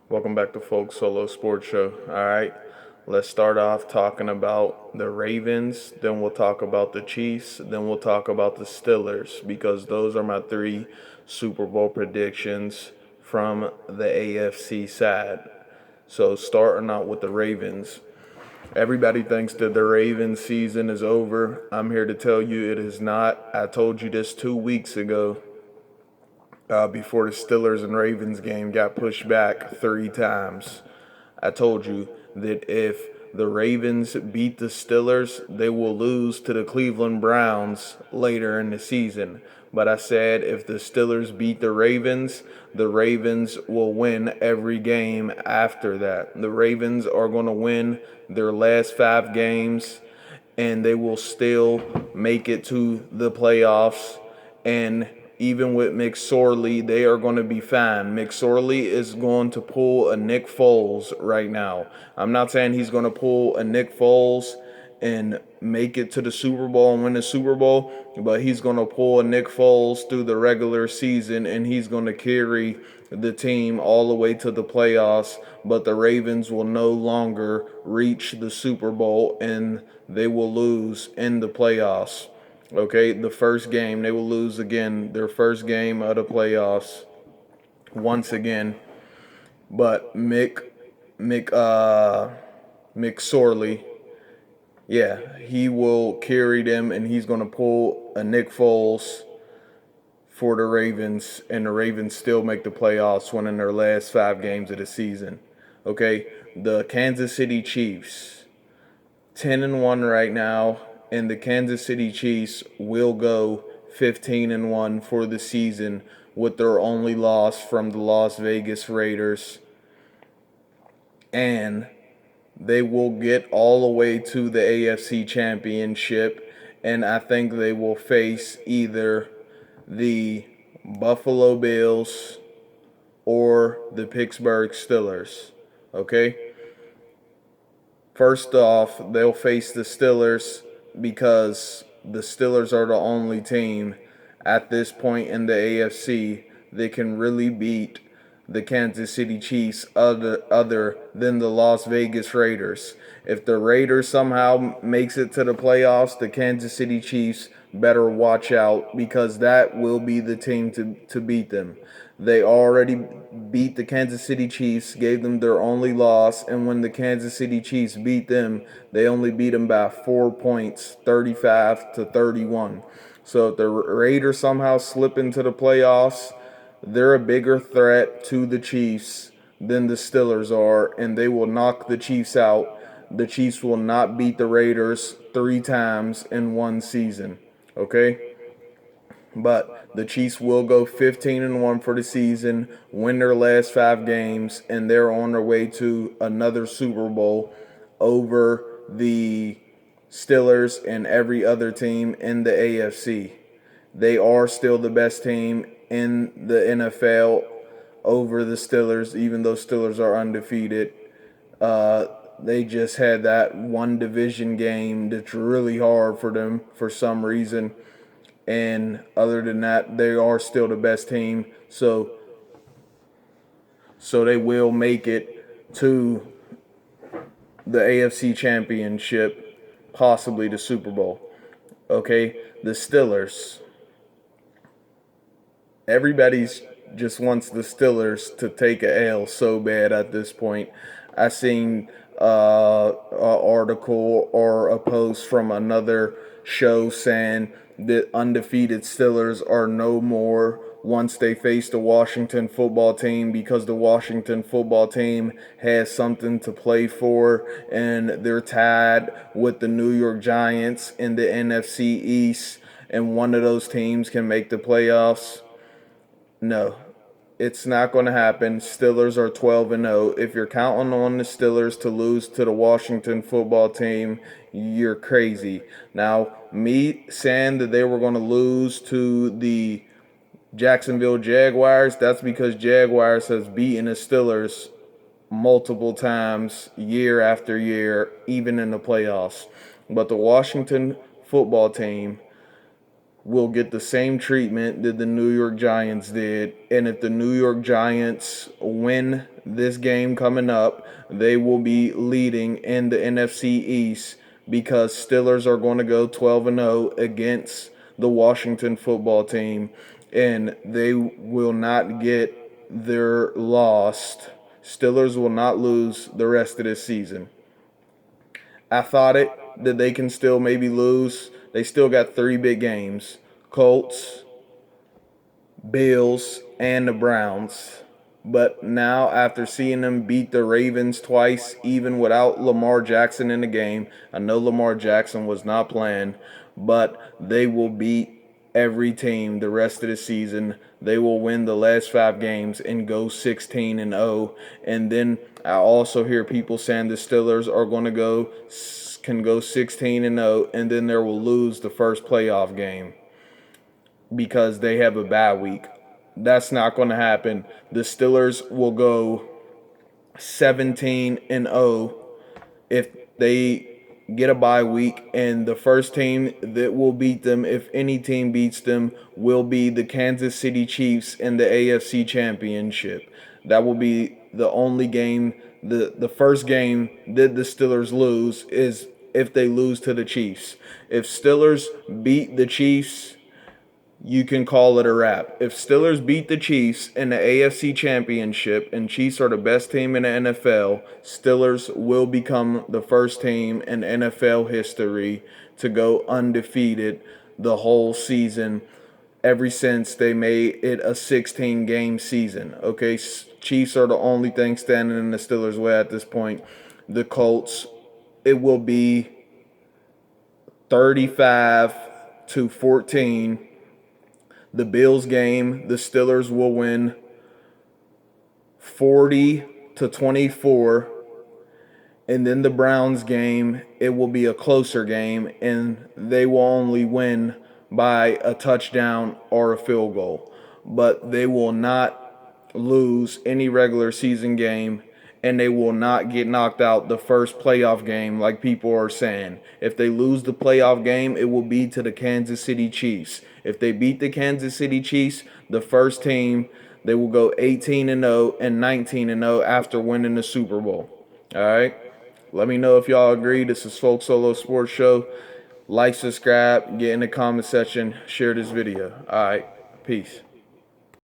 Welcome back to Folks Solo Sports Show. All right, let's start off talking about the Ravens, then we'll talk about the Chiefs, then we'll talk about the Steelers because those are my three Super Bowl predictions from the AFC side. So, starting out with the Ravens. Everybody thinks that the Ravens season is over. I'm here to tell you it is not. I told you this 2 weeks ago before the Steelers and Ravens game got pushed back 3 times. I told you that if the Ravens beat the Steelers, they will lose to the Cleveland Browns later in the season. But I said if the Steelers beat the Ravens will win every game after that. The Ravens are going to win their last 5 games and they will still make it to the playoffs. And even with McSorley, they are going to be fine. McSorley is going to pull a Nick Foles right now. I'm not saying he's going to pull a Nick Foles and make it to the Super Bowl and win the Super Bowl, but he's going to pull a Nick Foles through the regular season and he's going to carry the team all the way to the playoffs, but the Ravens will no longer reach the Super Bowl and they will lose in the playoffs. Okay, the first game they will lose again, their first game of the playoffs once again. But McSorley, yeah, he will carry them and he's gonna pull a Nick Foles for the Ravens, and the Ravens still make the playoffs, winning their last 5 games of the season. Okay, the Kansas City Chiefs, 10-1 right now, and the Kansas City Chiefs will go 15-1 for the season with their only loss from the Las Vegas Raiders. And they will get all the way to the AFC Championship, and I think they will face either the Buffalo Bills or the Pittsburgh Steelers. Okay? First off, they'll face the Steelers because the Steelers are the only team at this point in the AFC that can really beat the Kansas City Chiefs other than the Las Vegas Raiders. If the Raiders somehow makes it to the playoffs, the Kansas City Chiefs better watch out because that will be the team to beat them. They already beat the Kansas City Chiefs, gave them their only loss, and when the Kansas City Chiefs beat them, they only beat them by 4 points, 35-31. So if the Raiders somehow slip into the playoffs, they're a bigger threat to the Chiefs than the Steelers are, and they will knock the Chiefs out. The Chiefs will not beat the Raiders 3 times in one season. Okay? But the Chiefs will go 15-1 for the season, win their last 5 games, and they're on their way to another Super Bowl over the Steelers and every other team in the AFC. They are still the best team in the NFL over the Steelers, even though Steelers are undefeated. They just had that one division game that's really hard for them for some reason. And other than that, they are still the best team. So they will make it to the AFC Championship, possibly the Super Bowl. Okay, the Steelers. Everybody's just wants the Steelers to take a L so bad at this point. I seen an article or a post from another show saying that undefeated Steelers are no more once they face the Washington football team because the Washington football team has something to play for and they're tied with the New York Giants in the NFC East and one of those teams can make the playoffs. No, it's not going to happen. Steelers are 12-0. If you're counting on the Steelers to lose to the Washington football team, you're crazy. Now, me saying that they were going to lose to the Jacksonville Jaguars, that's because Jaguars has beaten the Steelers multiple times, year after year, even in the playoffs. But the Washington football team, will get the same treatment that the New York Giants did. And if the New York Giants win this game coming up, they will be leading in the NFC East because Steelers are going to go 12-0 against the Washington football team, and they will not get their lost. Steelers will not lose the rest of this season. I thought it that they can still maybe lose. They still got three big games: Colts, Bills, and the Browns. But now, after seeing them beat the Ravens twice, even without Lamar Jackson in the game, I know Lamar Jackson was not playing, but they will beat every team the rest of the season. They will win the last 5 games and go 16-0. And then I also hear people saying the Steelers are going to can go 16-0, and then they will lose the first playoff game because they have a bye week. That's not going to happen. The Steelers will go 17-0 if they get a bye week, and the first team that will beat them, if any team beats them, will be the Kansas City Chiefs in the AFC Championship. That will be the only game. The first game that the Steelers lose is if they lose to the Chiefs. If Steelers beat the Chiefs, you can call it a wrap. If Steelers beat the Chiefs in the AFC Championship, and Chiefs are the best team in the NFL, Steelers will become the first team in NFL history to go undefeated the whole season ever since they made it a 16-game season. Okay, Chiefs are the only thing standing in the Steelers' way at this point. The Colts, it will be 35-14. The Bills game, the Steelers will win 40-24. And then the Browns game, it will be a closer game, and they will only win by a touchdown or a field goal. But they will not lose any regular season game, and they will not get knocked out the first playoff game like people are saying. If they lose the playoff game, it will be to the Kansas City Chiefs. If they beat the Kansas City Chiefs, the first team, they will go 18-0 and 19-0 after winning the Super Bowl. All right? Let me know if y'all agree. This is Folk Solo Sports Show. Like, subscribe, get in the comment section, share this video. All right, peace.